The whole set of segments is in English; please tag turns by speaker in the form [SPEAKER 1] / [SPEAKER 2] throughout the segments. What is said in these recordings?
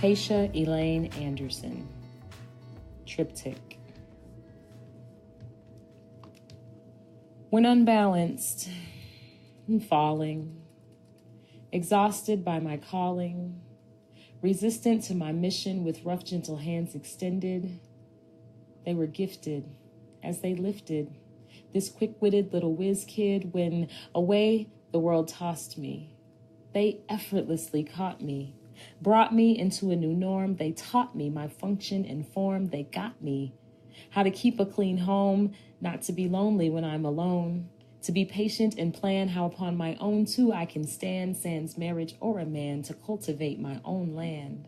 [SPEAKER 1] Pacia, Elaine, Anderson. Triptych. When unbalanced and falling, exhausted by my calling, resistant to my mission with rough, gentle hands extended, they were gifted as they lifted this quick-witted little whiz kid when away the world tossed me. They effortlessly caught me, brought me into a new norm. They taught me my function and form. They got me how to keep a clean home, not to be lonely when I'm alone, to be patient and plan how upon my own too I can stand, sans marriage or a man, to cultivate my own land,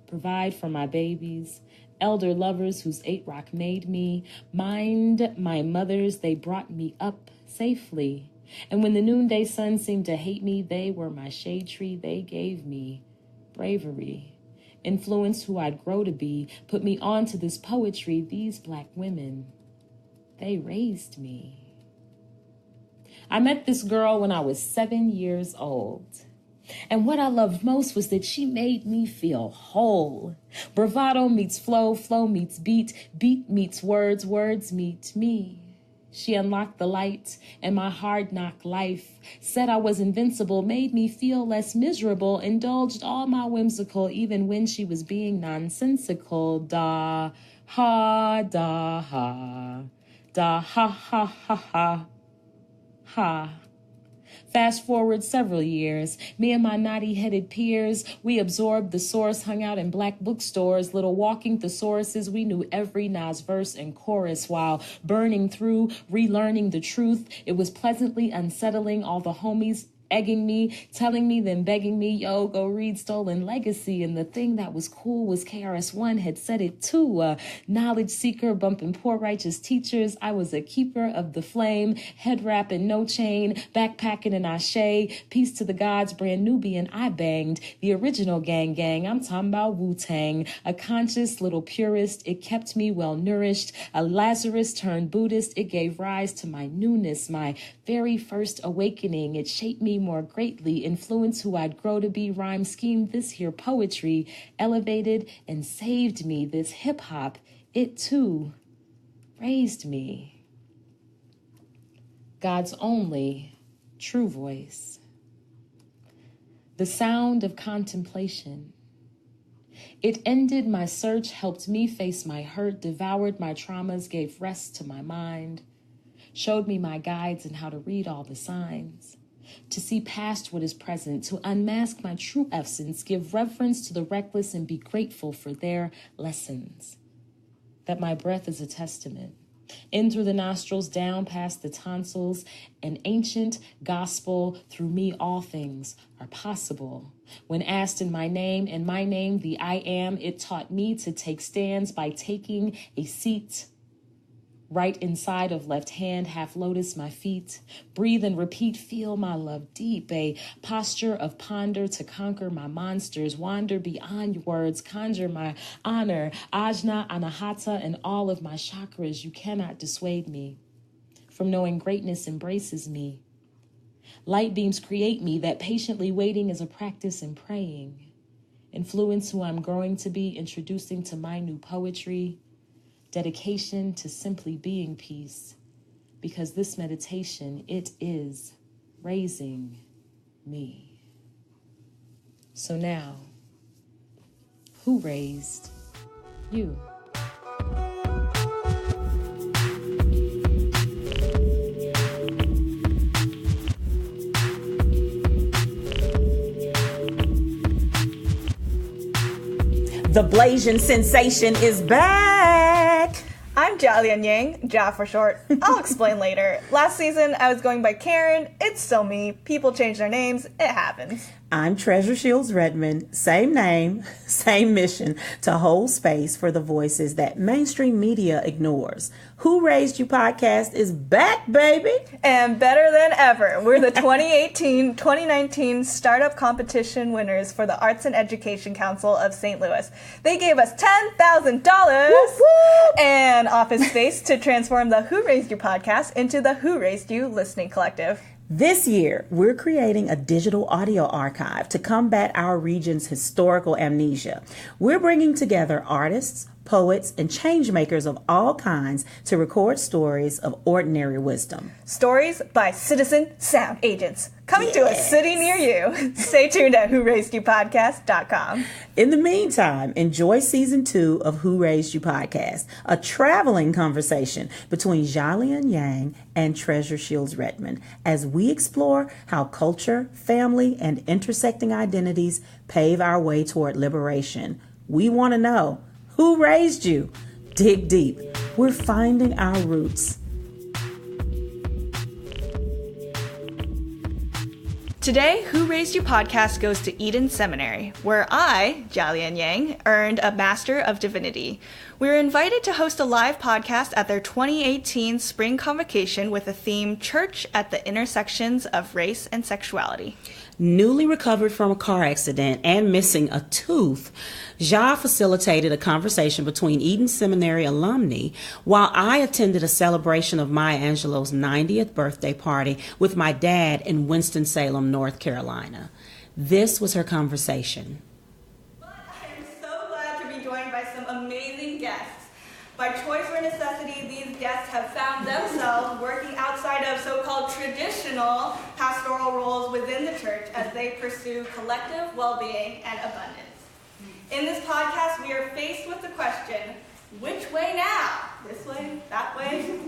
[SPEAKER 1] provide for my babies, elder lovers whose 8 rock made me, mind my mothers, they brought me up safely. And when the noonday sun seemed to hate me, they were my shade tree, they gave me bravery, influenced who I'd grow to be, put me on to this poetry. These Black women, they raised me. I met this girl when I was 7 years old. And what I loved most was that she made me feel whole. Bravado meets flow, flow meets beat, beat meets words, words meet me. She unlocked the light in my hard-knock life, said I was invincible, made me feel less miserable, indulged all my whimsical, even when she was being nonsensical. Da ha, da ha, da ha ha ha ha. Ha. Fast forward several years, me and my naughty-headed peers, we absorbed the source, hung out in Black bookstores, little walking thesauruses. We knew every Nas verse and chorus while burning through, relearning the truth. It was pleasantly unsettling, all the homies egging me, telling me, then begging me, yo, go read Stolen Legacy. And the thing that was cool was KRS-One had said it too. A knowledge seeker, bumping poor righteous teachers. I was a keeper of the flame, head wrapping, no chain, backpacking in Ashe. Peace to the gods, brand Nubian. I banged the original gang. I'm talking about Wu-Tang. A conscious little purist. It kept me well nourished. A Lazarus turned Buddhist. It gave rise to my newness, my very first awakening. It shaped me more greatly, influenced who I'd grow to be, rhyme scheme, this here poetry, elevated and saved me. This hip-hop, it too raised me. God's only true voice. The sound of contemplation. It ended my search, helped me face my hurt, devoured my traumas, gave rest to my mind, showed me my guides and how to read all the signs, to see past what is present, to unmask my true essence, give reverence to the reckless and be grateful for their lessons. That my breath is a testament. In through the nostrils, down past the tonsils, an ancient gospel. Through me all things are possible. When asked in my name, the I am, it taught me to take stands by taking a seat. Right inside of left hand, half lotus my feet. Breathe and repeat, feel my love deep. A posture of ponder to conquer my monsters. Wander beyond words, conjure my honor. Ajna, anahata, and all of my chakras. You cannot dissuade me from knowing greatness embraces me. Light beams create me, that patiently waiting is a practice in praying. Influence who I'm growing to be, introducing to my new poetry. Dedication to simply being peace, because this meditation, it is raising me. So now, who raised you?
[SPEAKER 2] The Blasian sensation is back.
[SPEAKER 3] I'm Jia Lian, Jia for short. I'll explain later. Last season, I was going by Karen. It's still me. People change their names. It happens.
[SPEAKER 2] I'm Treasure Shields Redmond. Same name, same mission, to hold space for the voices that mainstream media ignores. Who Raised You podcast is back, baby.
[SPEAKER 3] And better than ever. We're the 2018-2019 Startup Competition winners for the Arts and Education Council of St. Louis. They gave us $10,000 and office space to transform the Who Raised You podcast into the Who Raised You Listening Collective.
[SPEAKER 2] This year, we're creating a digital audio archive to combat our region's historical amnesia. We're bringing together artists, poets, and changemakers of all kinds to record stories of ordinary wisdom.
[SPEAKER 3] Stories by citizen sound agents. Coming to a city near you. Stay tuned at whoRaisedYouPodcast.com.
[SPEAKER 2] In the meantime, enjoy season 2 of Who Raised You Podcast, a traveling conversation between Jia Lian and Treasure Shields Redmond, as we explore how culture, family, and intersecting identities pave our way toward liberation. We want to know, who raised you? Dig deep. We're finding our roots.
[SPEAKER 3] Today, Who Raised You podcast goes to Eden Seminary, where I, Jia Lian, earned a Master of Divinity. We were invited to host a live podcast at their 2018 Spring Convocation with the theme Church at the Intersections of Race and Sexuality.
[SPEAKER 2] Newly recovered from a car accident and missing a tooth, Jia facilitated a conversation between Eden Seminary alumni while I attended a celebration of Maya Angelou's 90th birthday party with my dad in Winston Salem, North Carolina. This was her conversation.
[SPEAKER 3] But I am so glad to be joined by some amazing guests. By choice or necessity, these guests have found themselves working outside of so-called traditional pastoral roles within the church as they pursue collective well-being and abundance. In this podcast, we are faced with the question, which way now? This way? That way?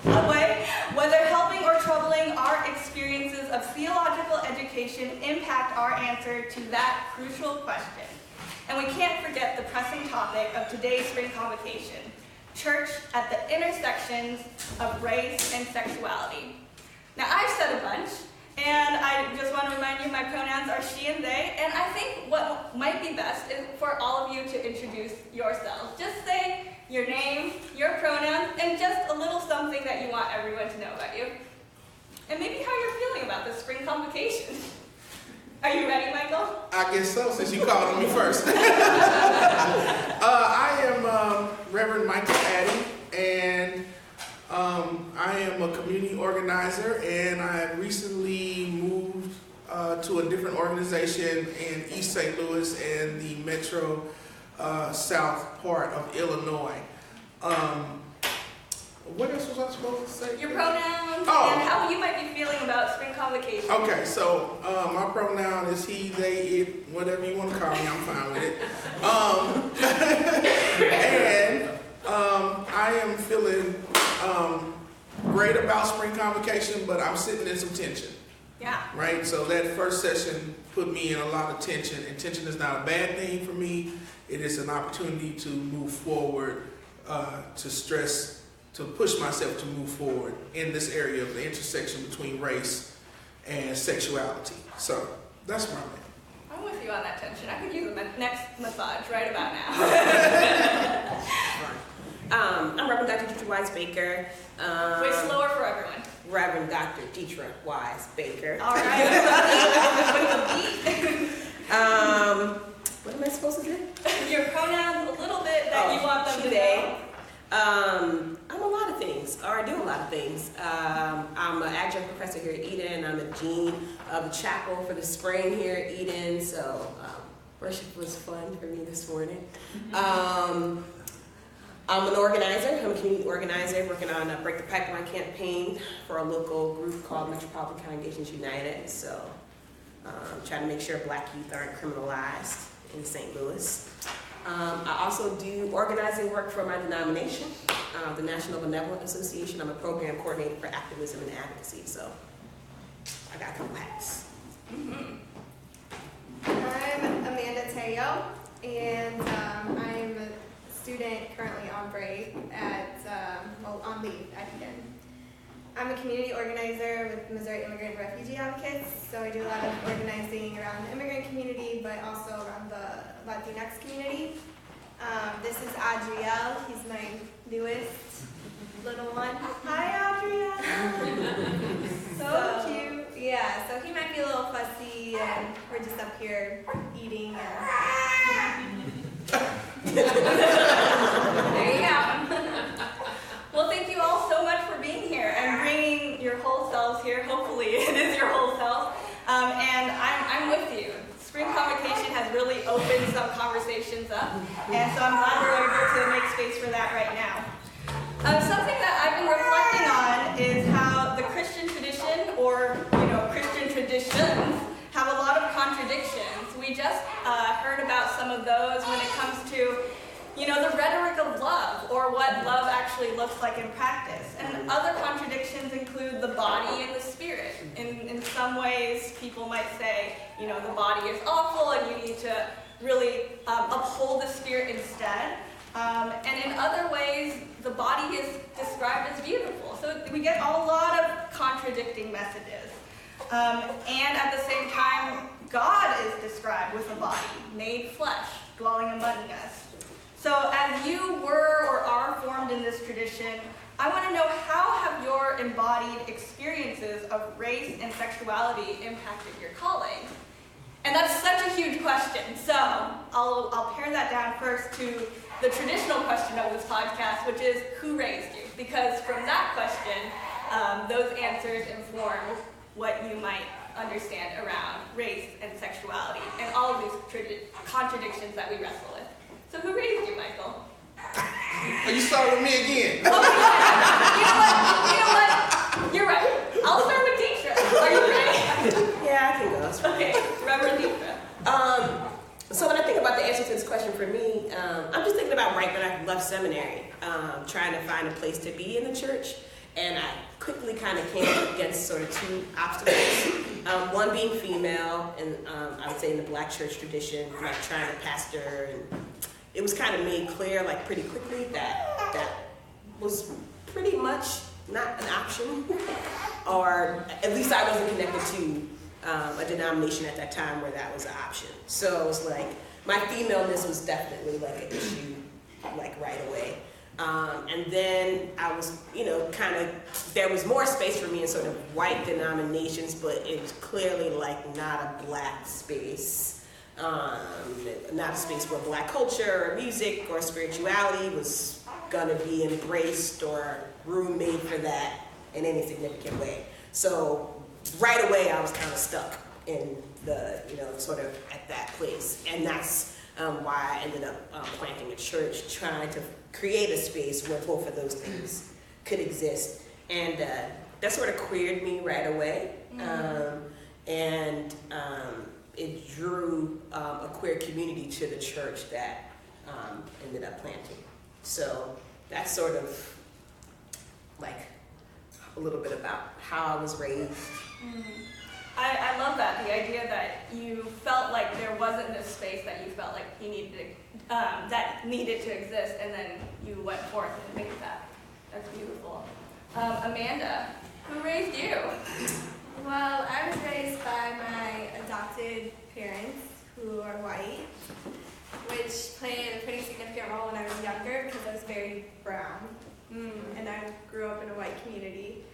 [SPEAKER 3] That way? Whether helping or troubling, our experiences of theological education impact our answer to that crucial question. And we can't forget the pressing topic of today's Spring Convocation, church at the intersections of race and sexuality. Now, I've said a bunch, and I just want to remind you my pronouns are she and they, and I think what might be best is for all of you to introduce yourselves. Just say your name, your pronouns, and just a little something that you want everyone to know about you. And maybe how you're feeling about this Spring Convocation. Are you ready, Michael?
[SPEAKER 4] I guess so, since you called on me first. I am Reverend Michael Atty, and I am a community organizer, and I recently moved to a different organization in East St. Louis and the Metro South part of Illinois. What else was I supposed to say?
[SPEAKER 3] Your pronouns and how you might be feeling about Spring Convocation.
[SPEAKER 4] Okay, so my pronoun is he, they, it, whatever you want to call me, I'm fine with it. And I am feeling great about Spring Convocation, but I'm sitting in some tension.
[SPEAKER 3] Yeah.
[SPEAKER 4] Right? So that first session put me in a lot of tension, and tension is not a bad thing for me. It is an opportunity to move forward, to push myself to move forward in this area of the intersection between race and sexuality. So that's where I'm at.
[SPEAKER 3] I'm with you on that tension. I could use a next massage right about now.
[SPEAKER 5] I'm Reverend Dr. Dietra Wise-Baker.
[SPEAKER 3] Way slower for everyone.
[SPEAKER 5] Reverend Dr. Dietra Wise-Baker.
[SPEAKER 3] All right.
[SPEAKER 5] What am I supposed to do?
[SPEAKER 3] Your pronouns a little bit that you want them to know.
[SPEAKER 5] I'm a lot of things, or I do a lot of things. I'm an adjunct professor here at Eden. I'm the dean of the chapel for the spring here at Eden. So worship was fun for me this morning. I'm an organizer. I'm a community organizer working on a Break the Pipeline campaign for a local group called Metropolitan Congregations United. So trying to make sure Black youth aren't criminalized in St. Louis. I also do organizing work for my denomination, the National Benevolent Association. I'm a program coordinator for activism and advocacy, so I got a couple hats.
[SPEAKER 6] I'm Amanda Tello, and I'm a student currently on break on leave at Eden. I'm a community organizer with Missouri Immigrant Refugee Advocates, so I do a lot of organizing around the immigrant community, but also around the Latinx community. This is Adriel. He's my newest little one. Hi, Adriel. So cute. Yeah, so he might be a little fussy, and we're just up here eating. There you go.
[SPEAKER 3] Well, thank you all so much for being here and bringing your whole selves here, hopefully, or what love actually looks like in practice. And other contradictions include the body and the spirit. In some ways, people might say, you know, the body is awful and you need to really uphold the spirit instead. And in other ways, the body is described as beautiful. So we get a lot of contradicting messages. And at the same time, God is described with a body, made flesh, dwelling among us. So as you were or are formed in this tradition, I want to know, how have your embodied experiences of race and sexuality impacted your calling? And that's such a huge question. So I'll pare that down first to the traditional question of this podcast, which is, who raised you? Because from that question, those answers inform what you might understand around race and sexuality and all of these contradictions that we wrestle with. So who raised you, Michael?
[SPEAKER 4] Are you starting with me again?
[SPEAKER 3] Oh, yeah. You know what? You're right. I'll start with Dietra. Are you ready?
[SPEAKER 5] Yeah, I can go. That's
[SPEAKER 3] Okay, Reverend Dietra.
[SPEAKER 5] So when I think about the answer to this question for me, I'm just thinking about right when I left seminary, trying to find a place to be in the church. And I quickly kind of came up against sort of two obstacles. One being female, and I would say in the Black church tradition, like trying to pastor, and it was kind of made clear, like pretty quickly, that was pretty much not an option, or at least I wasn't connected to a denomination at that time where that was an option. So it was like, my femaleness was definitely like an issue, like right away. And then I was, you know, kind of, there was more space for me in sort of white denominations, but it was clearly like not a Black space. Not a space where Black culture or music or spirituality was gonna be embraced or room made for that in any significant way. So right away I was kind of stuck in the, you know, sort of at that place. And that's why I ended up planting a church, trying to create a space where both of those things could exist. And that sort of queered me right away. It drew a queer community to the church that ended up planting. So that's sort of like a little bit about how I was raised.
[SPEAKER 3] I love that, the idea that you felt like there wasn't this space that you felt like you needed to, that needed to exist, and then you went forth and made that. That's beautiful. Amanda, who raised you?
[SPEAKER 6] Well, I was raised by my adopted parents, who are white, which played a pretty significant role when I was younger because I was very brown, and I grew up in a white community.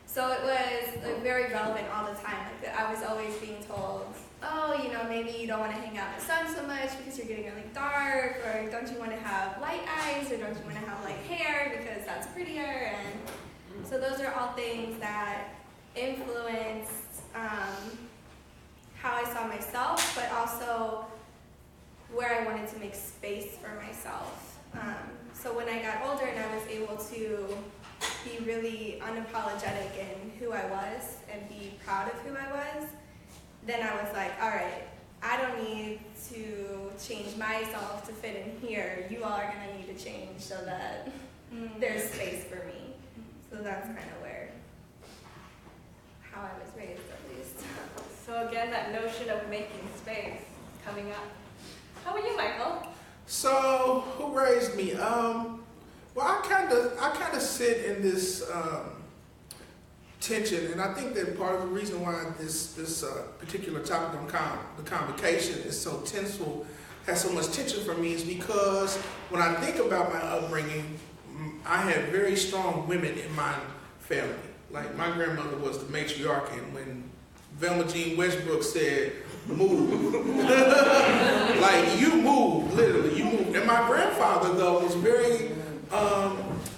[SPEAKER 6] So it was like very relevant all the time. Like I was always being told, oh, you know, maybe you don't want to hang out in the sun so much because you're getting really dark, or don't you want to have light eyes, or don't you want to have light hair because that's prettier. And so those are all things that influenced how I saw myself, but also where I wanted to make space for myself. So when I got older and I was able to be really unapologetic in who I was and be proud of who I was, then I was like, all right, I don't need to change myself to fit in here. You all are going to need to change so that there's space for me. So that's kind of how I was raised, at least.
[SPEAKER 3] So again, that notion of making space coming up. How are you, Michael?
[SPEAKER 4] So, who raised me? Well, I kind of sit in this tension, and I think that part of the reason why this particular topic on the convocation is so tenseful, has so much tension for me, is because when I think about my upbringing, I had very strong women in my family. Like, my grandmother was the matriarch, and when Velma Jean Westbrook said, move, like, you moved, literally, you moved. And my grandfather, though, was very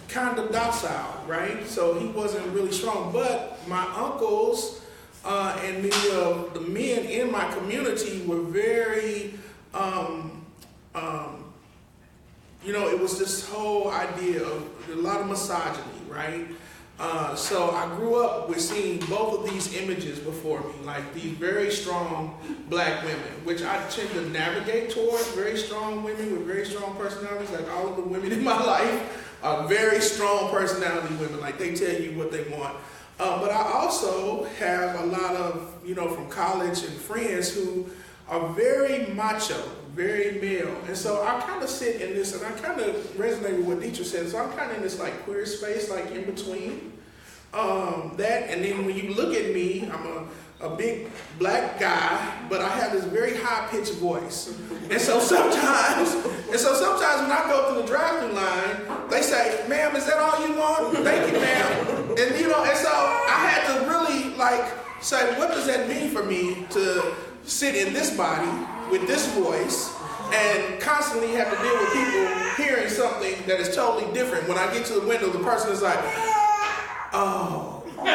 [SPEAKER 4] kind of docile, right? So he wasn't really strong. But my uncles and many of the men in my community were very, you know, it was this whole idea of a lot of misogyny, right? So I grew up with seeing both of these images before me, like these very strong black women, which I tend to navigate towards, very strong women with very strong personalities. Like all of the women in my life are very strong personality women, like they tell you what they want. But I also have a lot of, from college and friends who are very macho, very male. And so I kind of sit in this, and I kind of resonate with what Dietra said. So I'm kind of in this like queer space, like in between that. And then when you look at me, I'm a big black guy, but I have this very high-pitched voice. And so sometimes when I go through the drive-thru line, they say, "Ma'am, is that all you want?" "Thank you, ma'am." And and so I had to really say, what does that mean for me to sit in this body with this voice and constantly have to deal with people hearing something that is totally different. When I get to the window, the person is like, "Oh, okay."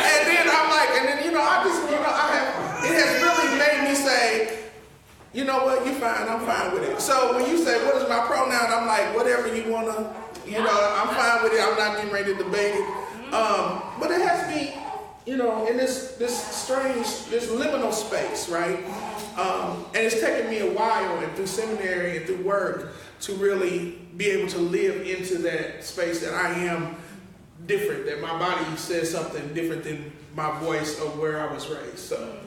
[SPEAKER 4] And then I'm like, it has really made me say, "You know what, you're fine, I'm fine with it." So when you say, "What is my pronoun?" I'm like, whatever you want to, I'm fine with it. I'm not getting ready to debate it. But it has me, in this strange, this liminal space, right? And it's taken me a while, and through seminary and through work, to really be able to live into that space that I am different, that my body says something different than my voice or where I was raised. So.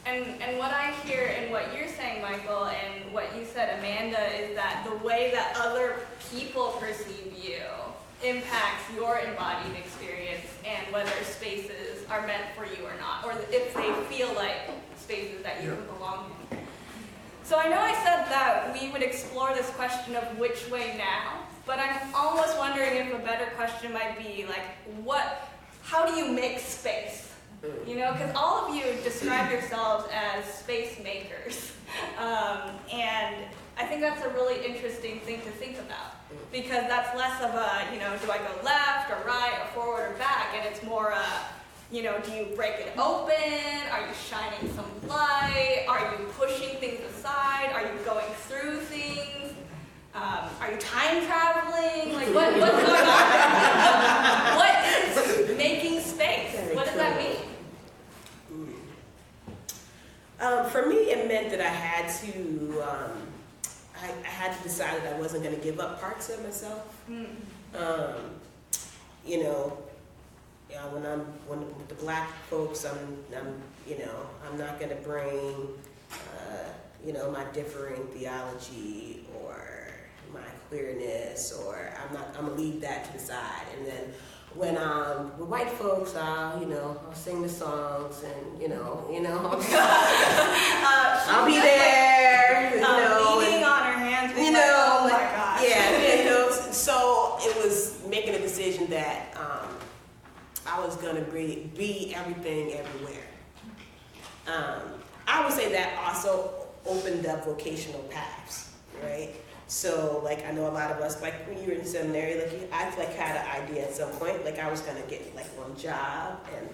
[SPEAKER 3] And what I hear in what you're saying, Michael, and what you said, Amanda, is that the way that other people perceive you impacts your embodied experience and whether spaces are meant for you or not, or if they feel like spaces that you belong in. So I know I said that we would explore this question of which way now, but I'm almost wondering if a better question might be how do you make space? Because all of you describe yourselves as space makers. And I think that's a really interesting thing to think about. Because that's less of a, do I go left or right or forward or back? And it's more, do you break it open? Are you shining some light? Are you pushing things aside? Are you going through things? Are you time traveling? What's going on? What is making space? What does that mean?
[SPEAKER 5] For me, it meant that I had to, I had to decide that I wasn't going to give up parts of myself. When with the black folks, I'm not going to bring, my differing theology or my queerness, or I'm going to leave that to the side. And then when with white folks, I'll sing the songs and I'll be there,
[SPEAKER 3] Beating on her hands, oh my gosh.
[SPEAKER 5] Yeah, so it was making a decision that I was gonna be everything everywhere. I would say that also opened up vocational paths, right? So, I know a lot of us, when you were in seminary, I had an idea at some point, I was gonna get one job, and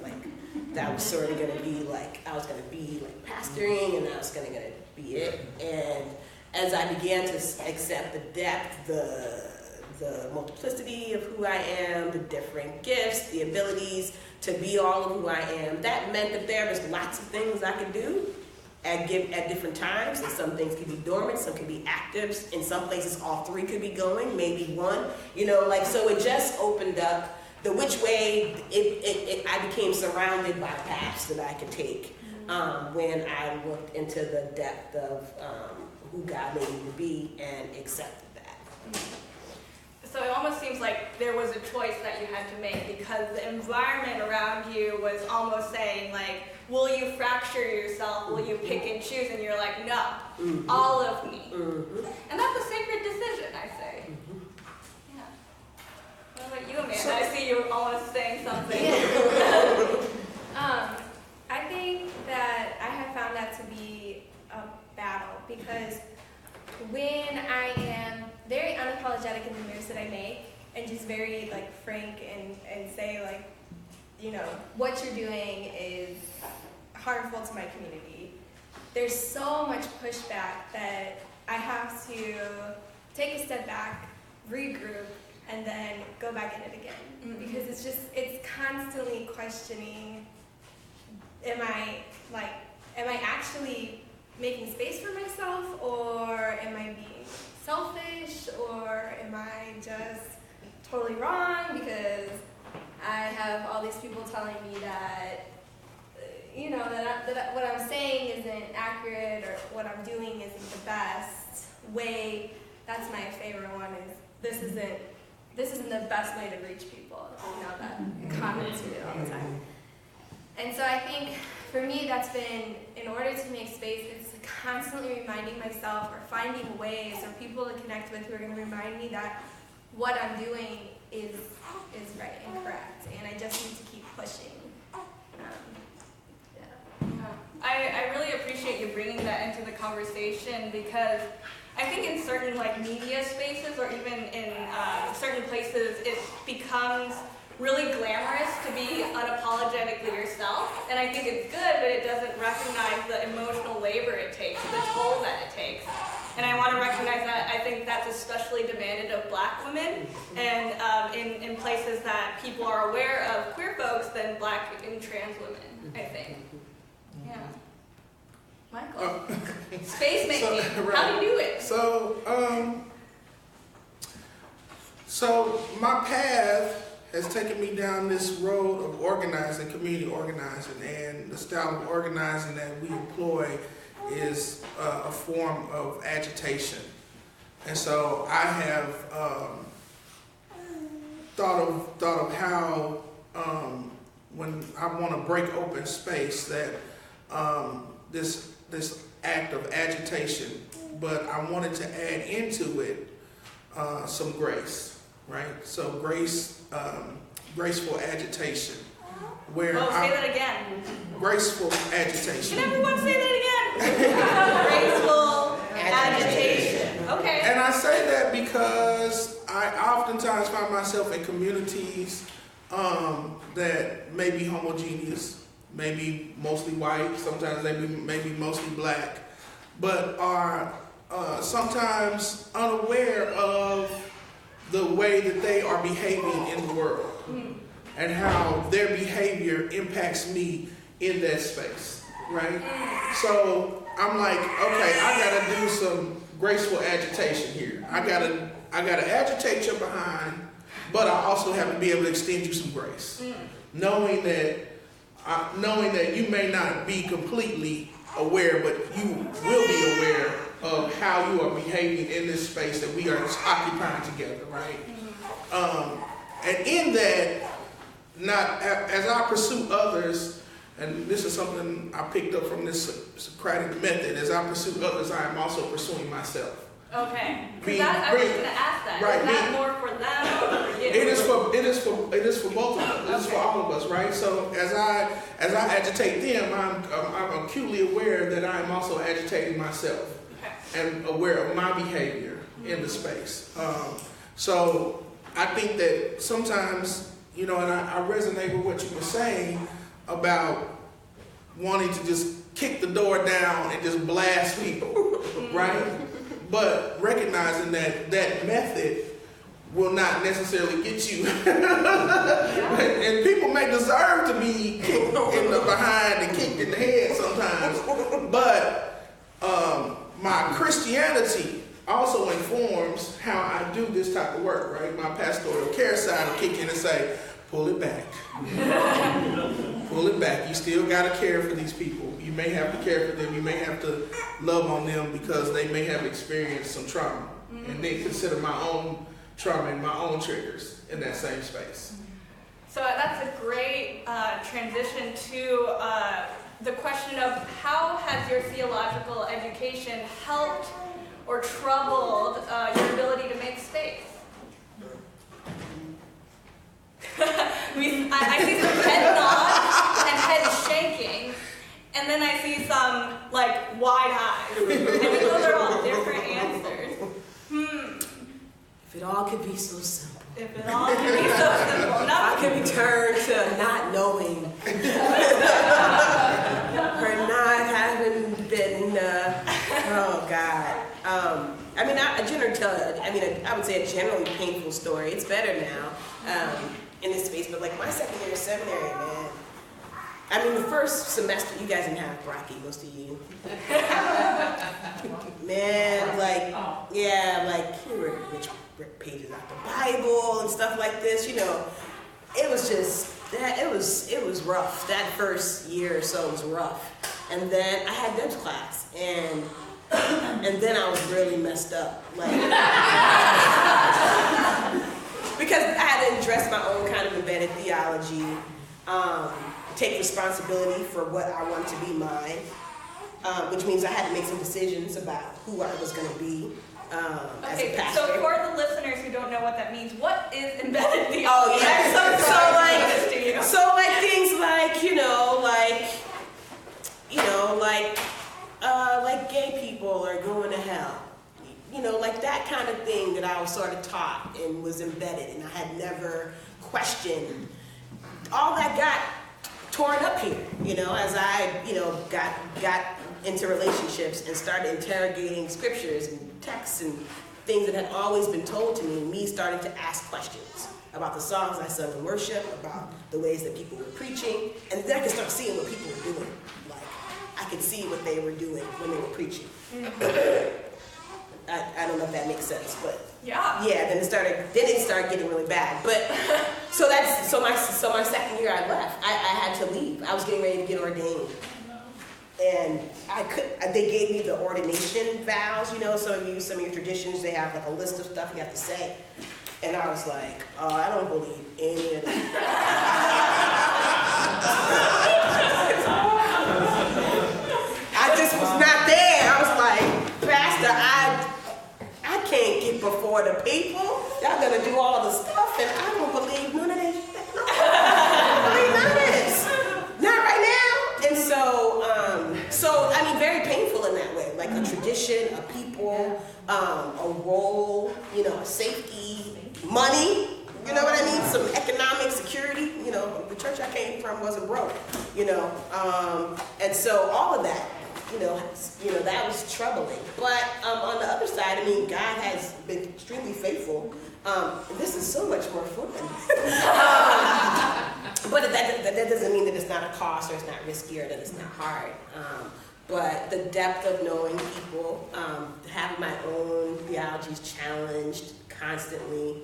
[SPEAKER 5] that was sort of gonna be I was gonna be pastoring, and that was gonna be it. And as I began to accept the depth, the multiplicity of who I am, the different gifts, the abilities to be all of who I am, that meant that there was lots of things I could do at different times, and some things could be dormant, some could be active. In some places, all three could be going, maybe one. So it just opened up the which way. I became surrounded by paths that I could take when I looked into the depth of who God made me to be and accepted that.
[SPEAKER 3] So it almost seems like there was a choice that you had to make, because the environment around you was almost saying, will you fracture yourself? Will you pick and choose? And you're like, no, all of me. And that's a sacred decision, I say. Yeah. What about you, Amanda? I see you almost saying something.
[SPEAKER 6] I think that I have found that to be a battle, because when I am very unapologetic in the moves that I make, and just very frank and say what you're doing is harmful to my community, there's so much pushback that I have to take a step back, regroup, and then go back in it again. Because it's constantly questioning, am I actually making space for myself, or am I being selfish, or am I just totally wrong because I have all these people telling me that, that what I'm saying isn't accurate, or what I'm doing isn't the best way. That's my favorite one, is this isn't the best way to reach people. That comment to it all the time. And so I think for me that's been, in order to make space, it's constantly reminding myself, or finding ways or people to connect with who are going to remind me that what I'm doing is right and correct, and I just need to keep pushing.
[SPEAKER 3] I really appreciate you bringing that into the conversation, because I think in certain media spaces, or even in certain places, it becomes really glamorous to be unapologetically yourself, and I think it's good, but it doesn't recognize the emotional labor it takes, the toll that it takes. And I want to recognize that. I think that's especially demanded of Black women, and in places that people are aware of queer folks than Black and trans women, I think. Yeah. Michael. Space making.
[SPEAKER 4] Right.
[SPEAKER 3] How do you do it?
[SPEAKER 4] So my path has taken me down this road of organizing, community organizing, and the style of organizing that we employ is a form of agitation. And so I have thought of how when I want to break open space, that this act of agitation, but I wanted to add into it some grace, right? So grace, graceful agitation. Say
[SPEAKER 3] that again.
[SPEAKER 4] Graceful agitation.
[SPEAKER 3] Can everyone say that again? Graceful agitation. Okay.
[SPEAKER 4] And I say that because I oftentimes find myself in communities that may be homogeneous, maybe mostly white, sometimes maybe mostly Black, but are sometimes unaware of the way that they are behaving in the world. And how their behavior impacts me in that space, right? So I'm like, okay, I gotta do some graceful agitation here. I gotta agitate your behind, but I also have to be able to extend you some grace, knowing that you may not be completely aware, but you will be aware of how you are behaving in this space that we are occupying together, right? And in that, not as I pursue others, and this is something I picked up from this Socratic method, as I pursue others, I am also pursuing myself.
[SPEAKER 3] Okay. I was going to ask that. Right, is that more for them or for you?
[SPEAKER 4] It is for both of us. It is for all of us, right? So as I agitate them, I'm acutely aware that I am also agitating myself, and aware of my behavior in the space. So I think that sometimes, and I resonate with what you were saying about wanting to just kick the door down and just blast people, right? But recognizing that method will not necessarily get you. And people may deserve to be kicked in the behind and kicked in the head sometimes. But my Christianity also informs how I do this type of work, right? My pastoral care side will kick in and say, pull it back. Pull it back. You still got to care for these people. You may have to care for them. You may have to love on them because they may have experienced some trauma. And then consider my own trauma and my own triggers in that same space.
[SPEAKER 3] So that's a great transition to the question of how has your theological education helped or troubled your ability to make space? I see some head nods and head shaking, and then I see some wide eyes. I think those are all different answers.
[SPEAKER 5] If it all could be so simple.
[SPEAKER 3] If it all could be so simple.
[SPEAKER 5] I could be turned to not knowing. Or not having been, oh God. I I would say, a generally painful story. It's better now in this space, but like my second year of seminary, man. I mean, the first semester, you guys didn't have Brocky, most of you. Man, like, yeah, like, you were rip pages out the Bible and stuff like this, you know. It was just, it was rough. That first year or so was rough. And then I had Deb's class, and then I was really messed up. Like, because I had to address my own kind of embedded theology, take responsibility for what I wanted to be mine, which means I had to make some decisions about who I was going to be as a pastor.
[SPEAKER 3] So for the listeners who don't know what that means, what is embedded theology?
[SPEAKER 5] Oh yeah, so like things like like gay people are going to hell. You know, like that kind of thing that I was sort of taught and was embedded, and I had never questioned. All that got torn up here, you know, as I, got into relationships and started interrogating scriptures and texts and things that had always been told to me, and me starting to ask questions about the songs I sung in worship, about the ways that people were preaching, and then I could start seeing what people were doing. Like, I could see what they were doing when they were preaching. I don't know if that makes sense, but yeah, then it started getting really bad. But so my second year I left. I had to leave. I was getting ready to get ordained. And they gave me the ordination vows, you know, some of your traditions, they have like a list of stuff you have to say. And I was like, oh, I don't believe any of that. I just was not there. I was like, Pastor, I can't get before the people. Y'all gonna do all the stuff, and I don't believe none of this. I believe none of this. Not right now. And so I mean, very painful in that way. Like a tradition, a people, a role, you know, safety, money. You know what I mean? Some economic security. You know, the church I came from wasn't broke. You know, and so all of that. You know, that was troubling. But on the other side, I mean, God has been extremely faithful. This is so much more fun. But that doesn't mean that it's not a cost or it's not risky or that it's not hard. But the depth of knowing people, having my own theologies challenged constantly,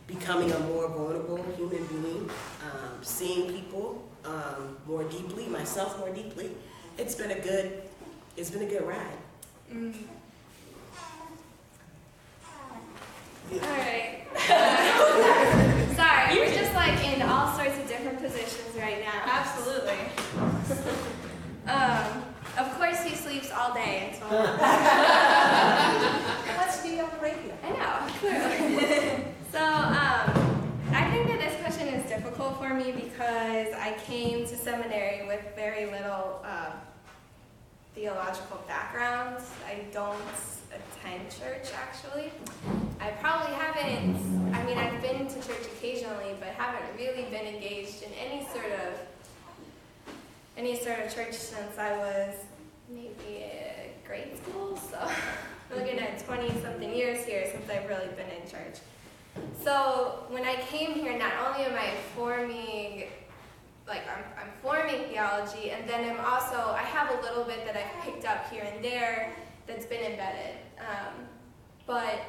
[SPEAKER 5] becoming a more vulnerable human being, seeing people more deeply, myself more deeply. It's been a good ride.
[SPEAKER 6] All right. Sorry, we're just like in all sorts of different positions right now.
[SPEAKER 3] Absolutely.
[SPEAKER 6] Of course, he sleeps all day until.
[SPEAKER 5] Let's be on the radio.
[SPEAKER 6] I know, clearly. So, I think that this question is difficult for me because I came to seminary with very little theological background. I don't attend church, actually. I probably haven't, I mean, I've been to church occasionally, but haven't really been engaged in any sort of church since I was maybe in grade school. So, we're looking at 20-something years here since I've really been in church. So when I came here, not only am I forming, I'm forming theology, and then I have a little bit that I've picked up here and there that's been embedded, but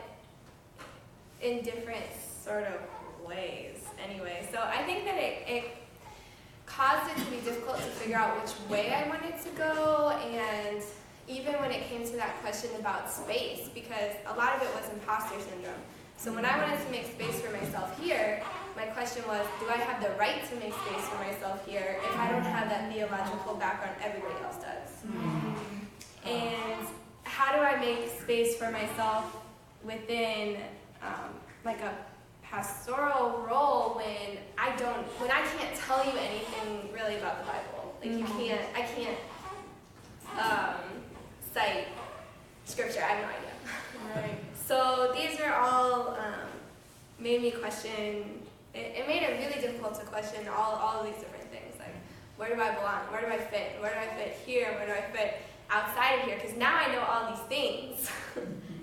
[SPEAKER 6] in different sort of ways anyway. So I think that it caused it to be difficult to figure out which way I wanted to go, and even when it came to that question about space, because a lot of it was imposter syndrome. So when I wanted to make space for myself here, my question was, do I have the right to make space for myself here if I don't have that theological background everybody else does? Mm-hmm. And how do I make space for myself within like a pastoral role when I can't tell you anything really about the Bible? Like I can't cite scripture, I have no idea. Right. So these are all made me question, it made it really difficult to question all of these different things, like where do I belong, where do I fit here, where do I fit outside of here, because now I know all these things,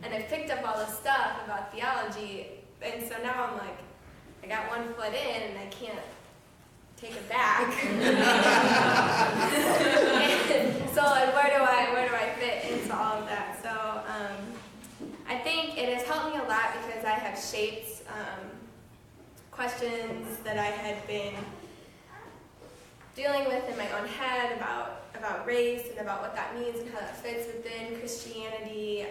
[SPEAKER 6] And I picked up all this stuff about theology, and so now I'm like, I got one foot in and I can't take it back. So like, where do I fit into all of that? So I think it has helped me a lot because I have shaped questions that I had been dealing with in my own head about race and about what that means and how that fits within Christianity.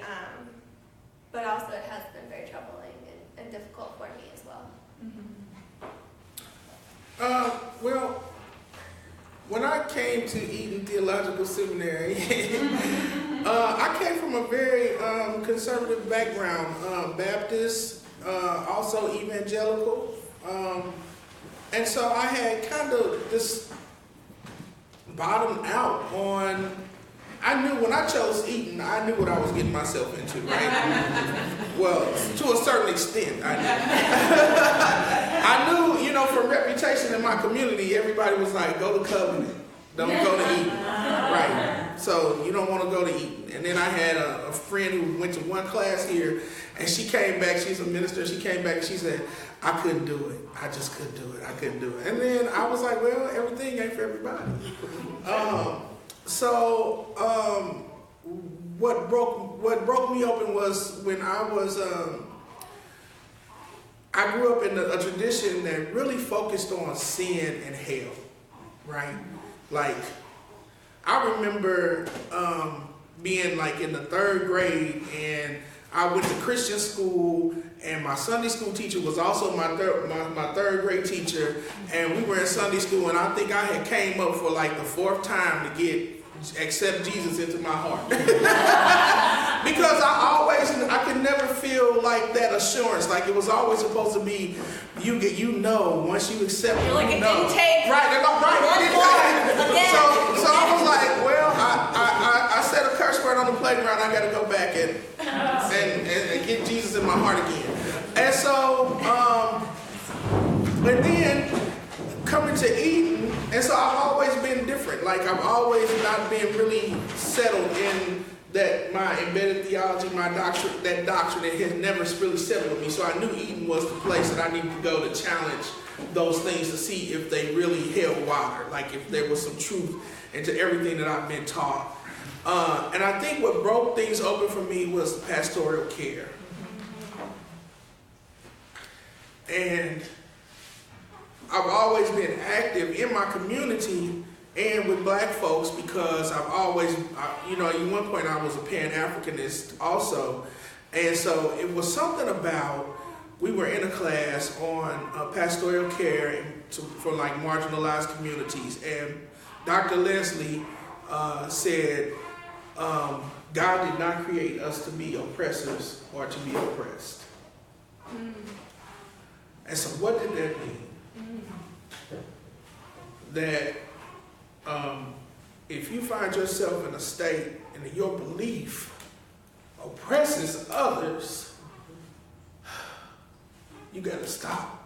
[SPEAKER 6] But also it has been very troubling and difficult for me as well.
[SPEAKER 4] Well, when I came to Eden Theological Seminary, I came from a very conservative background, Baptist, also evangelical. And so I had kind of this bottomed out on, I knew when I chose Eden, I knew what I was getting myself into, right? Well, to a certain extent, I knew. I knew, you know, from reputation in my community, everybody was like, go to Covenant, don't go to Eden, right? So you don't want to go to Eden. And then I had a friend who went to one class here, and she came back, she's a minister, she came back and she said, I couldn't do it. I just couldn't do it. I couldn't do it. And then I was like, well, everything ain't for everybody. What broke me open was when I was, I grew up in a tradition that really focused on sin and hell, right? Like, I remember being like in the 3rd grade, and I went to Christian school, and my Sunday school teacher was also my 3rd grade teacher, and we were in Sunday school, and I think I had came up for like the 4th time to accept Jesus into my heart. Because I could never feel like that assurance, like it was always supposed to be, once you accept it,
[SPEAKER 3] like, it didn't take
[SPEAKER 4] right. So I was like, well, I said a curse word on the playground, I got to go back and get Jesus in my heart again. And so, and then coming to Eden, and so I've always been different. Like, I've always not been really settled in that my embedded theology, that doctrine, it has never really settled with me. So I knew Eden was the place that I needed to go to challenge those things, to see if they really held water, like if there was some truth into everything that I've been taught. And I think what broke things open for me was pastoral care. And I've always been active in my community and with black folks because I've always, at one point I was a Pan-Africanist also. And so it was something about, we were in a class on pastoral care for like marginalized communities. And Dr. Leslie said, God did not create us to be oppressors or to be oppressed. And so what did that mean? That if you find yourself in a state and your belief oppresses others, you got to stop.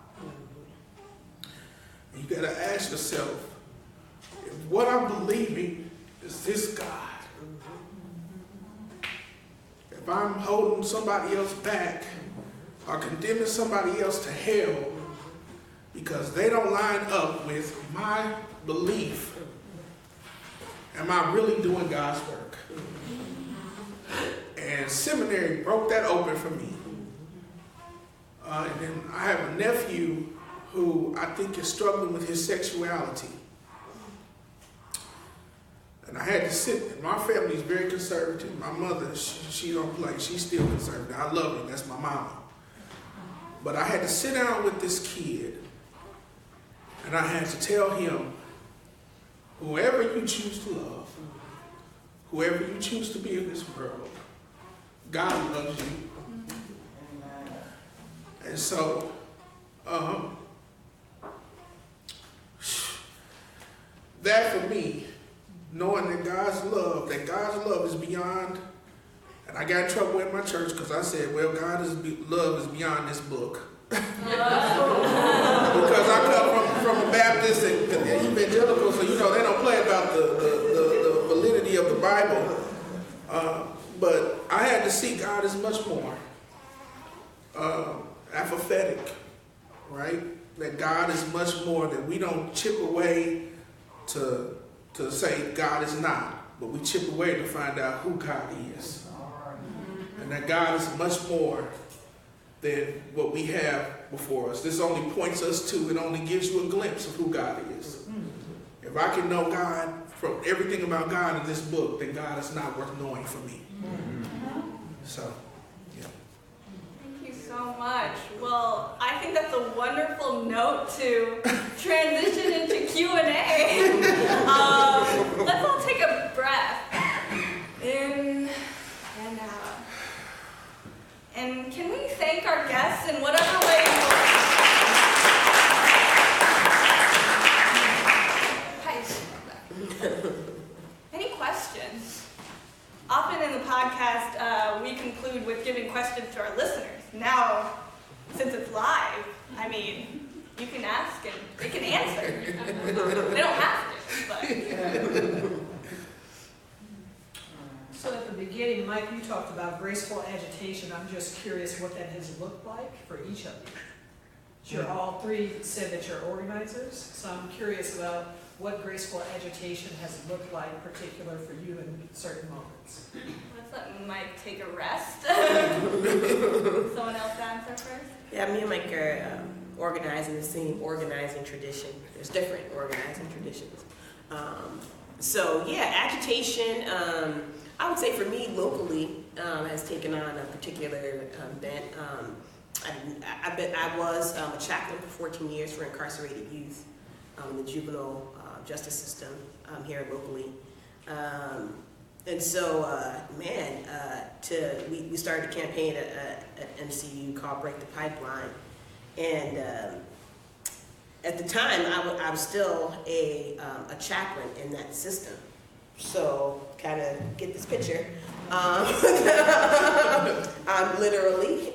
[SPEAKER 4] And you got to ask yourself, if what I'm believing is this God, if I'm holding somebody else back or condemning somebody else to hell because they don't line up with my belief, am I really doing God's work? And seminary broke that open for me. And then I have a nephew who I think is struggling with his sexuality. And I had to sit, and my family is very conservative. My mother, she don't play, she's still conservative. I love her, that's my mama. But I had to sit down with this kid, and I had to tell him, whoever you choose to love, whoever you choose to be in this world, God loves you. And so, that for me, knowing that God's love is beyond, and I got in trouble in my church because I said, well, love is beyond this book. Because I come from a Baptist and evangelical, so they don't play about the validity of the Bible. But I had to see God as much more apathetic, right? That God is much more, that we don't chip away to say God is not, but we chip away to find out who God is. And that God is much more than what we have before us. This only points us to, it only gives you a glimpse of who God is. If I can know God from everything about God in this book, then God is not worth knowing for me. So, yeah.
[SPEAKER 3] Thank you so much. Well, I think that's a wonderful note to transition into Q&A. Let's all take a breath. In and out. And can we thank our guests in whatever way you want? Any questions? Often in the podcast, we conclude with giving questions to our listeners. Now, since it's live, I mean, you can ask and they can answer. They don't have to, but...
[SPEAKER 7] So at the beginning, Mike, you talked about graceful agitation. I'm just curious what that has looked like for each of you. You're all three said that you're organizers, so I'm curious about what graceful agitation has looked like, particular for you in certain moments.
[SPEAKER 3] Let's let Mike take a rest. Someone else answer first?
[SPEAKER 5] Yeah, me and Mike are organizing the same organizing tradition. There's different organizing traditions. So yeah, agitation, I would say for me locally, has taken on a particular bent. I was a chaplain for 14 years for incarcerated youth in the juvenile justice system here locally. And so, we started a campaign at MCU called Break the Pipeline. And at the time, I was still a chaplain in that system. So, kind of get this picture. I'm literally,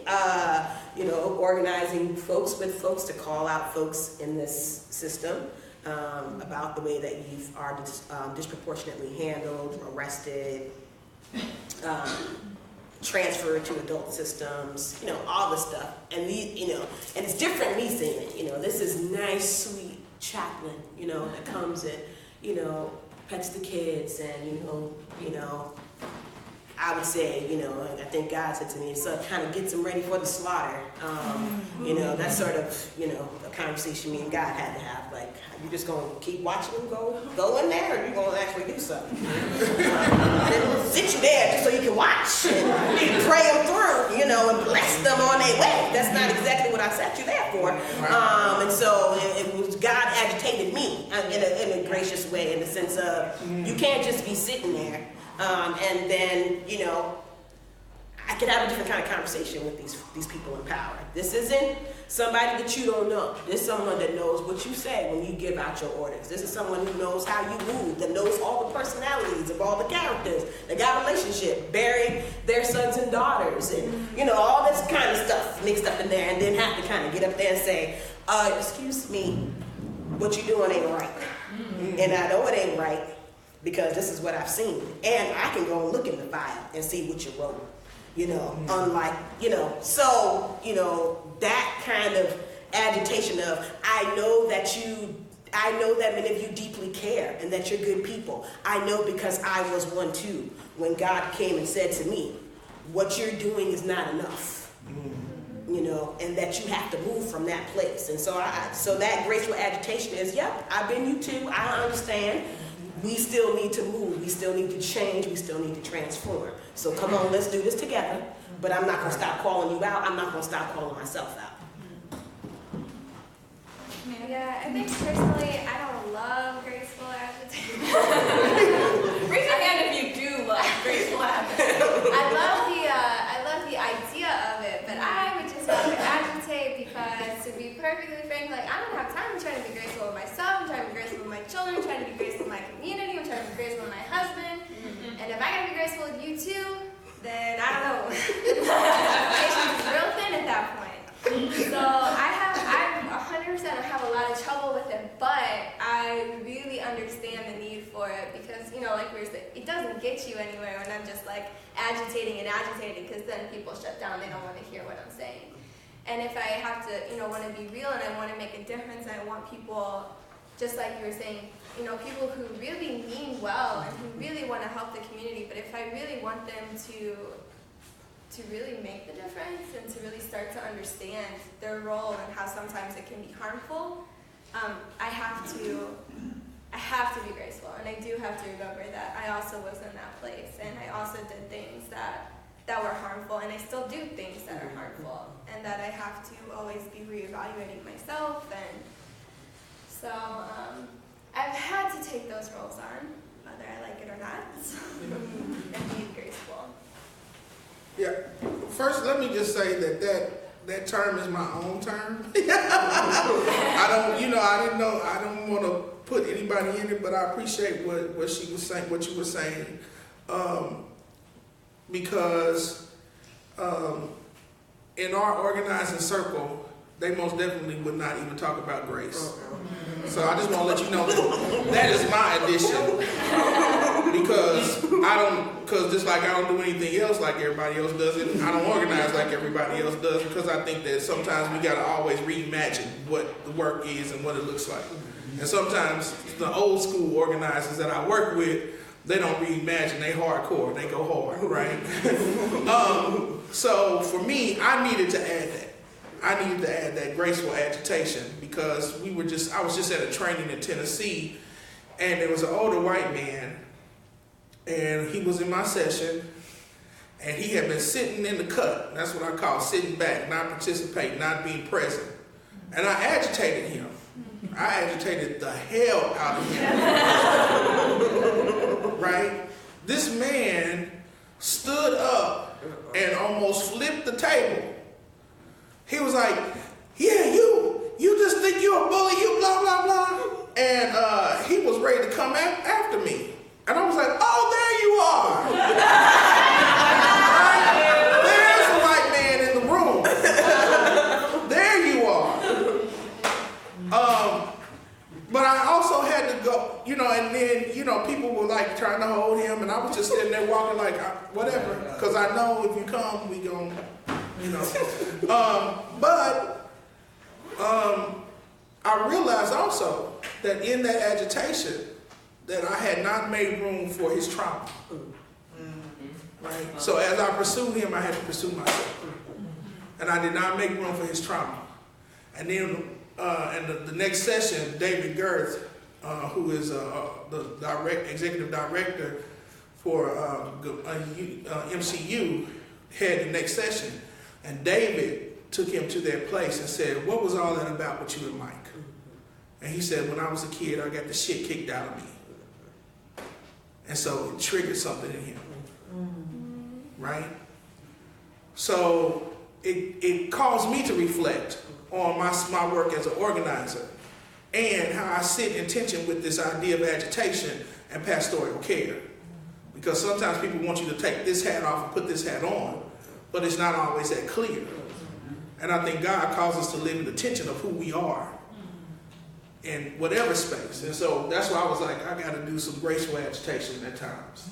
[SPEAKER 5] organizing folks to call out folks in this system about the way that youth are disproportionately handled, arrested, transferred to adult systems, all this stuff. And and it's different me saying it. This is nice, sweet chaplain, that comes and, pets the kids and, I would say, I think God said to me, so it kind of gets them ready for the slaughter. That's sort of, a conversation me and God had to have. Like, you just going to keep watching them go in there, or you going to actually do something? Then sit you there just so you can watch and pray them through, and bless them on their way. That's not exactly what I set you there for. And so it was God agitated me in a gracious way, in the sense of you can't just be sitting there. And then, I could have a different kind of conversation with these people in power. This isn't somebody that you don't know. This is someone that knows what you say when you give out your orders. This is someone who knows how you move, that knows all the personalities of all the characters, that got a relationship, buried their sons and daughters, and, all this kind of stuff mixed up in there, and then have to kind of get up there and say, excuse me, what you doing ain't right. And I know it ain't right, because this is what I've seen. And I can go and look in the file and see what you wrote, unlike, so, that kind of agitation of, I know that many of you deeply care and that you're good people. I know because I was one too, when God came and said to me, what you're doing is not enough, and that you have to move from that place. And so so that graceful agitation is, yep, I've been you too, I understand. We still need to move. We still need to change. We still need to transform. So come on, let's do this together. But I'm not going to stop calling you out. I'm not going to stop calling myself out.
[SPEAKER 6] Yeah, I think personally, I don't love graceful agitation.
[SPEAKER 3] Raise your hand if you do love graceful agitation.
[SPEAKER 6] I love the idea of it, but I would just rather agitate because, to be perfectly frank, I don't have time. I'm trying to be graceful with myself. I'm trying to be graceful with my children. I'm trying to be graceful with my community. I'm trying to be graceful with my husband. And if I gotta be graceful with you too, then I don't know. Patience is real thin at that point. So I 100% have a lot of trouble with it, but I really understand the need for it because, like we said, it doesn't get you anywhere when I'm just like agitating, because then people shut down. They don't want to hear what I'm saying. And if I have to, want to be real and I want to make a difference, and I want people, just like you were saying, people who really mean well and who really want to help the community, but if I really want them to really make the difference and to really start to understand their role and how sometimes it can be harmful, I have to be graceful, and I do have to remember that I also was in that place, and I also did things that were harmful, and I still do things that are harmful, and that I have to always be reevaluating myself. And so I've had to take those roles on, whether I like it or not, and be graceful.
[SPEAKER 4] Yeah. First, let me just say that term is my own term. I don't want to put anybody in it, but I appreciate what she was saying, what you were saying, because in our organizing circle, they most definitely would not even talk about grace. So I just want to let you know that is my addition, because just like I don't do anything else like everybody else does it, I don't organize like everybody else does, because I think that sometimes we got to always reimagine what the work is and what it looks like. And sometimes the old school organizers that I work with, they don't reimagine, they hardcore, they go hard, right? So for me, I needed to add that. I needed to add that graceful agitation, because I was just at a training in Tennessee, and there was an older white man, and he was in my session, and he had been sitting in the cut. That's what I call sitting back, not participating, not being present. And I agitated him. I agitated the hell out of him. Right? This man stood up and almost flipped the table. He was like, yeah, you just think you're a bully, you blah, blah, blah. And he was ready to come after me. And I was like, oh, there you are. Right? There's a white man in the room. There you are. But I also had to go, and then, people were like trying to hold him, and I was just sitting there walking like, whatever, because I know if you come, we gon', I realized also that in that agitation, that I had not made room for his trauma. Right? So as I pursued him, I had to pursue myself. And I did not make room for his trauma. And then the next session, David Girth, who is the executive director for MCU, had the next session. And David took him to their place and said, what was all that about with you and Mike? And he said, when I was a kid, I got the shit kicked out of me. And so it triggered something in him. Right? So it caused me to reflect on my work as an organizer and how I sit in tension with this idea of agitation and pastoral care. Because sometimes people want you to take this hat off and put this hat on, but it's not always that clear. And I think God calls us to live in the tension of who we are in whatever space. And so that's why I was like, I got to do some graceful agitation at times,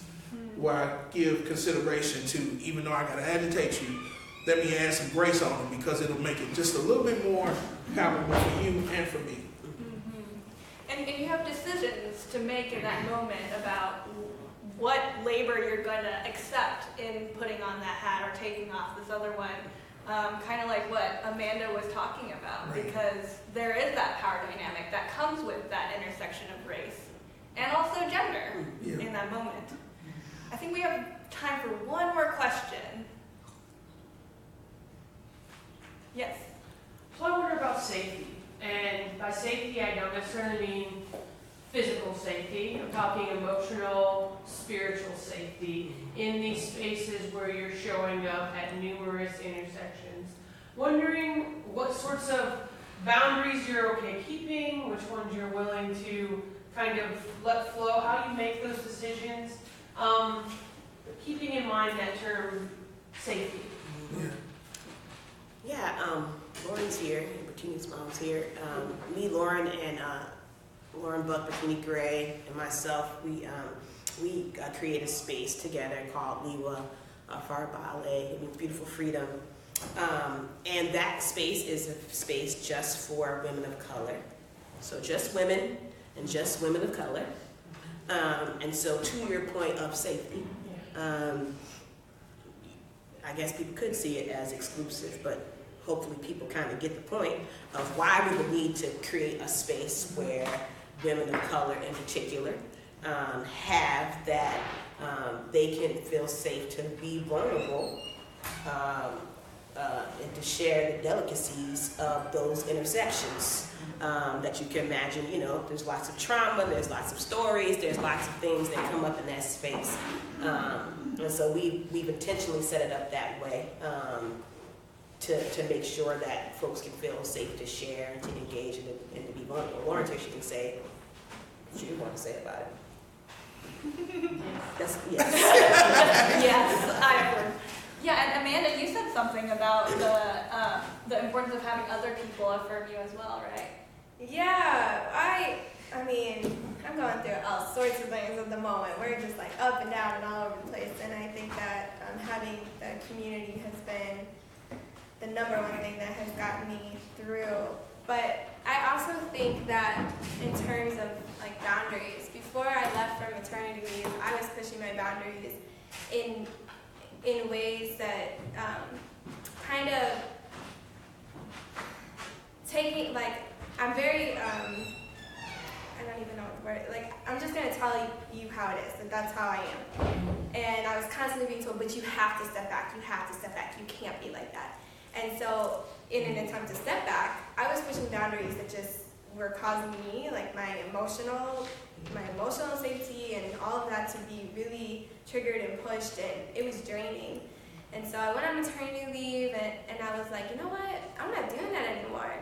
[SPEAKER 4] where I give consideration to, even though I got to agitate you, let me add some grace on it, because it'll make it just a little bit more palatable for you and for me.
[SPEAKER 3] And you have decisions to make in that moment about what labor you're going to accept in putting on that hat or taking off this other one. Kind of like what Amanda was talking about, right. Because there is that power dynamic that comes with that intersection of race and also gender in that moment. I think we have time for one more question. Yes?
[SPEAKER 8] So I wonder about safety. And by safety, I don't necessarily mean physical safety. I'm talking emotional, spiritual safety in these spaces where you're showing up at numerous intersections. Wondering what sorts of boundaries you're okay keeping, which ones you're willing to kind of let flow, how you make those decisions, keeping in mind that term safety.
[SPEAKER 5] Lauren's here, Bertini's mom's here. Me, Lauren, and Lauren Buck, Bertini Gray, and myself, we we created a space together called Liwa for our ballet. It means beautiful freedom. And that space is a space just for women of color. So just women and just women of color. And so to your point of safety, I guess people could see it as exclusive, but hopefully people kind of get the point of why we would need to create a space where women of color in particular have that they can feel safe to be vulnerable and to share the delicacies of those intersections that you can imagine. You know, there's lots of trauma, there's lots of stories, there's lots of things that come up in that space. And so we've intentionally set it up that way to make sure that folks can feel safe to share and to engage and to be vulnerable. Lauren, she can say what you want to say about it. Yes.
[SPEAKER 3] Yes, I agree. Yeah, and Amanda, you said something about the importance of having other people affirm you as well, right?
[SPEAKER 6] Yeah, I mean, I'm going through all sorts of things at the moment. We're just like up and down and all over the place, and I think that having the community has been the number one thing that has gotten me through. But I also think that in terms of like boundaries, before I left for maternity leave, I was pushing my boundaries in ways that kind of taking, like, I'm very, I don't even know what the word, like, I'm just going to tell you how it is, and that's how I am. And I was constantly being told, but you have to step back, you have to step back, you can't be like that. And so in an attempt to step back, I was pushing boundaries that just were causing me, like, my emotional safety and all of that to be really triggered and pushed, and it was draining. And so I went on maternity leave, and I was like, you know what, I'm not doing that anymore.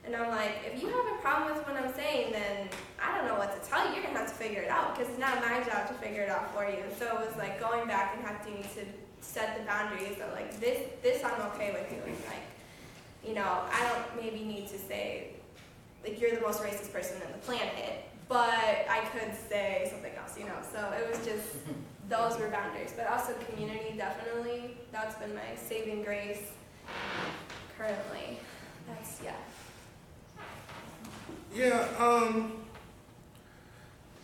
[SPEAKER 6] And I'm like, if you have a problem with what I'm saying, then I don't know what to tell you. You're going to have to figure it out, because it's not my job to figure it out for you. So it was like going back and having to set the boundaries of like, this I'm okay with doing. Like, you know, I don't maybe need to say, like, you're the most racist person on the planet, but I could say something else, you know. So it was just, those were boundaries. But also community, definitely. That's been my saving grace currently. That's, yeah.
[SPEAKER 4] Yeah,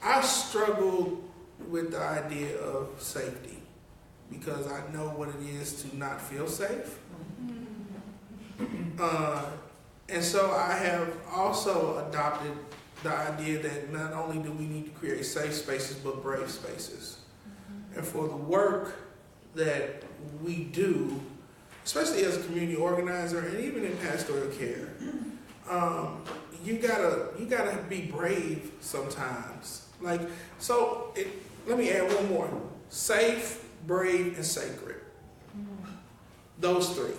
[SPEAKER 4] I struggled with the idea of safety because I know what it is to not feel safe. And so I have also adopted the idea that not only do we need to create safe spaces, but brave spaces. And for the work that we do, especially as a community organizer and even in pastoral care, you gotta be brave sometimes. Like, so let me add one more: safe, brave, and sacred. Those three.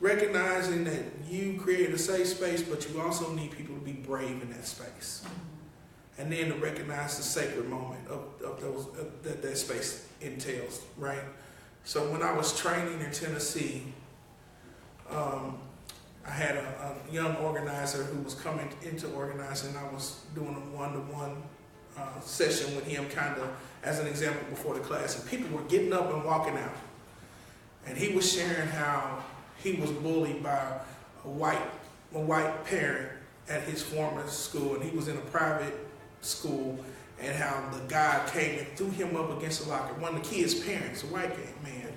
[SPEAKER 4] Recognizing that you create a safe space, but you also need people to be brave in that space, and then to recognize the sacred moment of those that space entails. Right. So when I was training in Tennessee, I had a young organizer who was coming into organizing. I was doing a one-to-one session with him, kind of as an example before the class, and people were getting up and walking out. And he was sharing how he was bullied by a white parent at his former school, and he was in a private school, and how the guy came and threw him up against the locker. One of the kids' parents, a white man.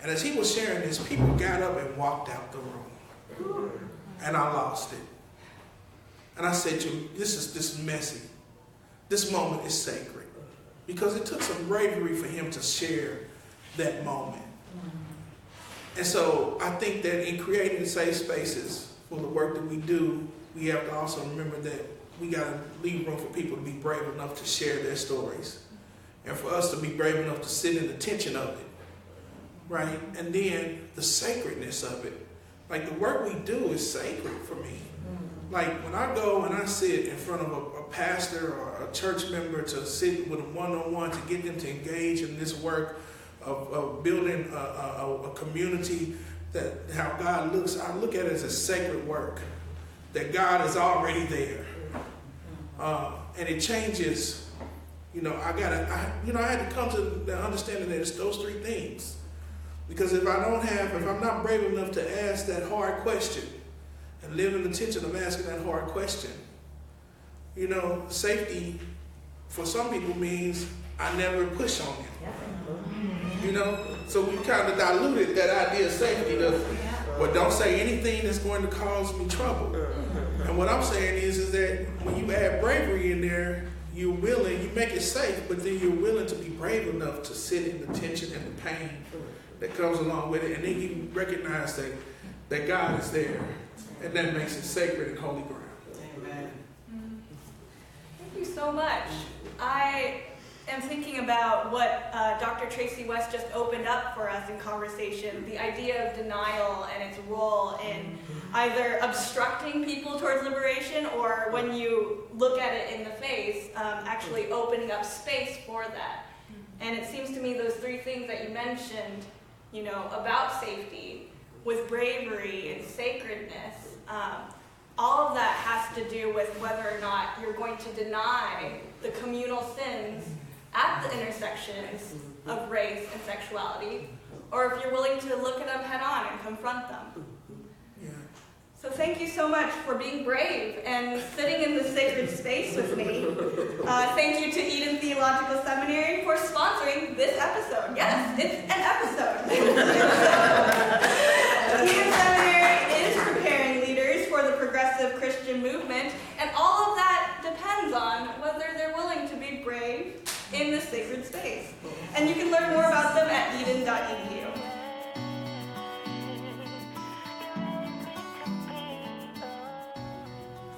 [SPEAKER 4] And as he was sharing this, people got up and walked out the room. And I lost it. And I said to him, this is messy. This moment is sacred. Because it took some bravery for him to share that moment. And so I think that in creating safe spaces for the work that we do, we have to also remember that we got to leave room for people to be brave enough to share their stories. And for us to be brave enough to sit in the tension of it. Right? And then the sacredness of it. Like, the work we do is sacred for me. Like, when I go and I sit in front of a pastor or a church member to sit with a one-on-one to get them to engage in this work of building a community, that how God looks, I look at it as a sacred work, that God is already there. And it changes, I had to come to the understanding that it's those three things. Because if I'm not brave enough to ask that hard question and live in the tension of asking that hard question, safety for some people means I never push on you. So we kind of diluted that idea of safety to, well, don't say anything that's going to cause me trouble. And what I'm saying is that when you add bravery in there, you're willing, you make it safe, but then you're willing to be brave enough to sit in the tension and the pain that comes along with it, and then you recognize that God is there, and that makes it sacred and holy ground.
[SPEAKER 3] Amen. Thank you so much. I am thinking about what Dr. Tracy West just opened up for us in conversation, the idea of denial and its role in either obstructing people towards liberation, or when you look at it in the face, actually opening up space for that. And it seems to me those three things that you mentioned, about safety, with bravery and sacredness, all of that has to do with whether or not you're going to deny the communal sins at the intersections of race and sexuality, or if you're willing to look at them head on and confront them.
[SPEAKER 4] Yeah.
[SPEAKER 3] So thank you so much for being brave and sitting in the sacred space with me. Thank you to Eden Theological Seminary for sponsoring this episode. Yes, it's an episode. Eden Seminary is preparing leaders for the progressive Christian movement, and all of that depends on whether they're willing to be brave in the sacred space. And you can learn more about them at eden.edu.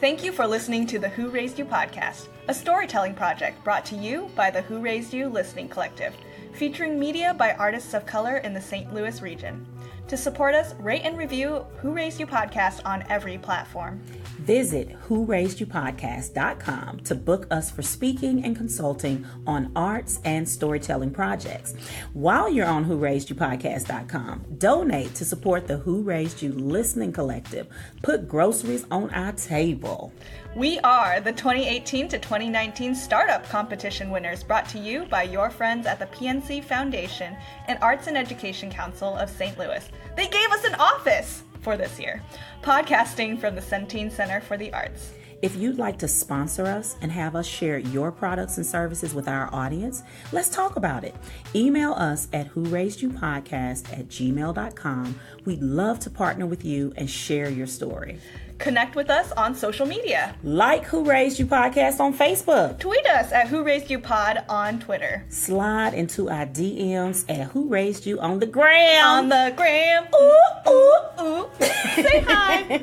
[SPEAKER 3] Thank you for listening to the Who Raised You podcast, a storytelling project brought to you by the Who Raised You Listening Collective, featuring media by artists of color in the St. Louis region. To support us, rate and review Who Raised You podcast on every platform.
[SPEAKER 2] Visit whoraised.podcast.com to book us for speaking and consulting on arts and storytelling projects. While you're on whoraised.podcast.com, donate to support the Who Raised You Listening Collective. Put groceries on our table.
[SPEAKER 3] We are the 2018 to 2019 Startup Competition winners, brought to you by your friends at the PNC Foundation and Arts and Education Council of St. Louis. They gave us an office for this year, podcasting from the Centene Center for the Arts.
[SPEAKER 2] If you'd like to sponsor us and have us share your products and services with our audience, let's talk about it. Email us at whoraised.youpodcast@gmail.com. We'd love to partner with you and share your story.
[SPEAKER 3] Connect with us on social media.
[SPEAKER 2] Like Who Raised You Podcast on Facebook.
[SPEAKER 3] Tweet us at Who Raised You Pod on Twitter.
[SPEAKER 2] Slide into our DMs at Who Raised You on the gram.
[SPEAKER 3] On the gram. Ooh, ooh, ooh. Say hi.